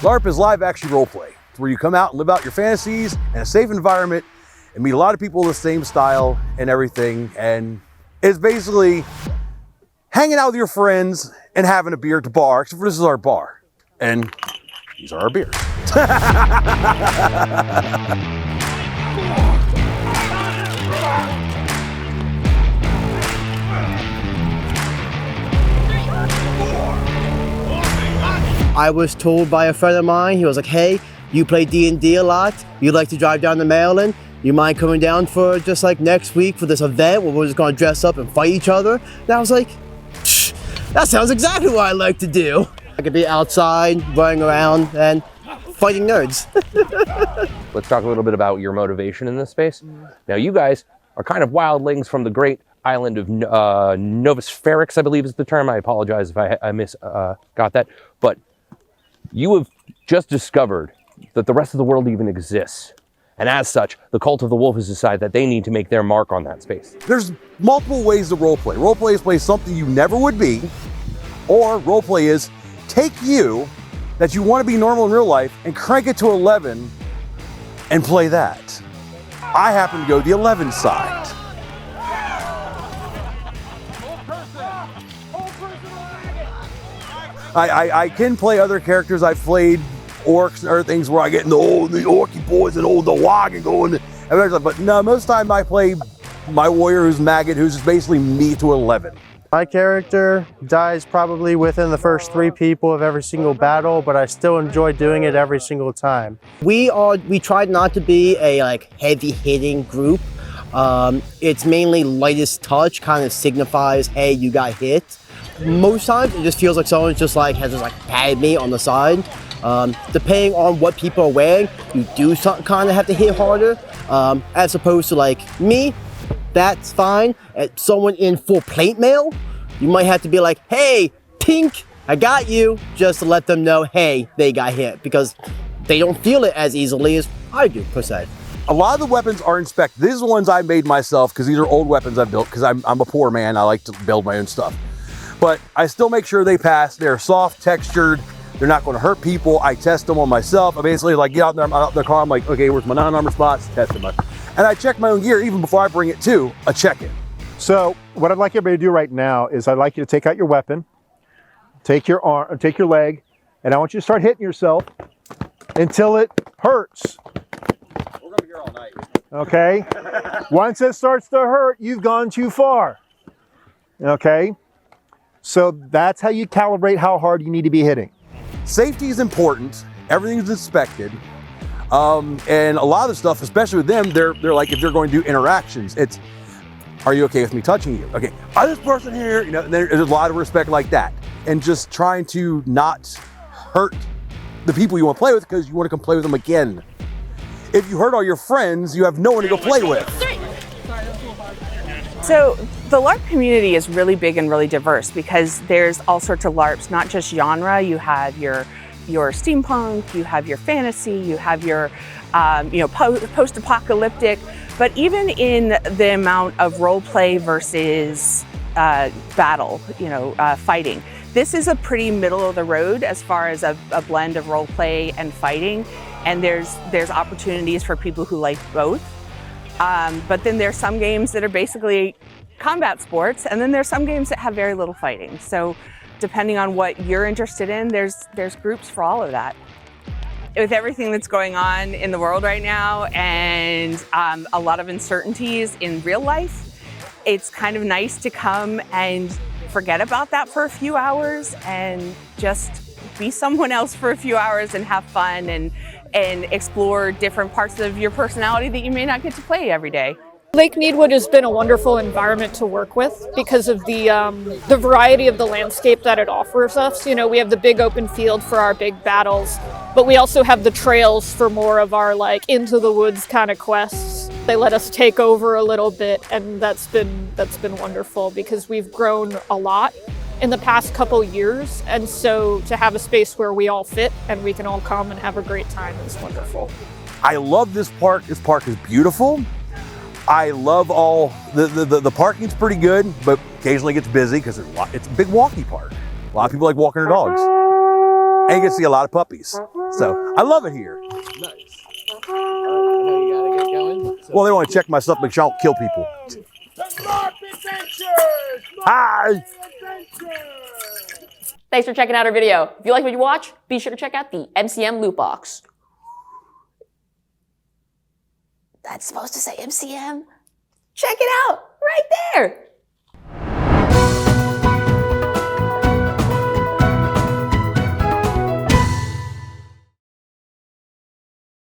LARP is live action roleplay. It's where you come out and live out your fantasies in a safe environment and meet a lot of people with the same style and everything. And it's basically hanging out with your friends and having a beer at the bar, except for this is our bar. And these are our beers. I was told by a friend of mine, he was like, hey, you play D&D a lot, you like to drive down to Maryland, you mind coming down for just like next week for this event where we're just gonna dress up and fight each other? And I was like, that sounds exactly what I like to do. I could be outside, running around and fighting nerds. Let's talk a little bit about your motivation in this space. Now you guys are kind of wildlings from the great island of Novus Ferrix, I believe is the term. I apologize if I got that. But you have just discovered that the rest of the world even exists. And as such, the Cult of the Wolf has decided that they need to make their mark on that space. There's multiple ways to roleplay. Roleplay is play something you never would be, or roleplay is take you that you want to be normal in real life and crank it to 11 and play that. I happen to go the 11 side. I can play other characters. I've played orcs and other things where I get in the orky boys and the wog and go and but no, most of the time I play my warrior who's maggot, who's just basically me to 11. My character dies probably within the first 3 people of every single battle, but I still enjoy doing it every single time. We tried not to be a heavy hitting group. It's mainly lightest touch, kind of signifies, hey, you got hit. Most times it just feels like someone has patted me on the side. Depending on what people are wearing, you do kind of have to hit harder. As opposed to me, that's fine. Someone in full plate mail, you might have to be like, hey, pink, I got you, just to let them know, hey, they got hit, because they don't feel it as easily as I do, per se. A lot of the weapons are inspected. These are the ones I made myself because these are old weapons I built because I'm a poor man. I like to build my own stuff. But I still make sure they pass. They're soft, textured. They're not going to hurt people. I test them on myself. I basically get out there, I'm out in the car. I'm like, okay, where's my non-armor spots? Test them. And I check my own gear even before I bring it to a check-in. So what I'd like everybody to do right now is I'd like you to take out your weapon, take your arm, take your leg, and I want you to start hitting yourself until it hurts. We're going to be here all night. Okay? Once it starts to hurt, you've gone too far. Okay? So that's how you calibrate how hard you need to be hitting. Safety is important. Everything's inspected. And a lot of the stuff, especially with them, they're like, if they're going to do interactions, it's, are you okay with me touching you? Okay, this person here, there's a lot of respect like that. And just trying to not hurt the people you want to play with because you want to come play with them again. If you hurt all your friends, you have no one to go play with. So the LARP community is really big and really diverse because there's all sorts of LARPs, not just genre. You have your steampunk, you have your fantasy, you have your post-apocalyptic, but even in the amount of role play versus battle, fighting. This is a pretty middle of the road as far as a blend of role play and fighting, and there's opportunities for people who like both. But then there's some games that are basically combat sports, and then there's some games that have very little fighting. So depending on what you're interested in, there's groups for all of that. With everything that's going on in the world right now and a lot of uncertainties in real life, it's kind of nice to come and forget about that for a few hours and just be someone else for a few hours and have fun and explore different parts of your personality that you may not get to play every day. Lake Needwood has been a wonderful environment to work with because of the variety of the landscape that it offers us. We have the big open field for our big battles, but we also have the trails for more of our into the woods kind of quests. They let us take over a little bit, and that's been wonderful because we've grown a lot in the past couple years, and so to have a space where we all fit and we can all come and have a great time is wonderful. I love this park. This park is beautiful. I love all the parking's pretty good, but occasionally it gets busy because it's a big walkie park. A lot of people like walking their dogs, and you get to see a lot of puppies. So I love it here. Nice. You gotta get going. Well, they want to check my stuff, make sure I don't kill people. Hi. Thanks for checking out our video. If you like what you watch, be sure to check out the MCM LootBox. That's supposed to say MCM? Check it out, right there.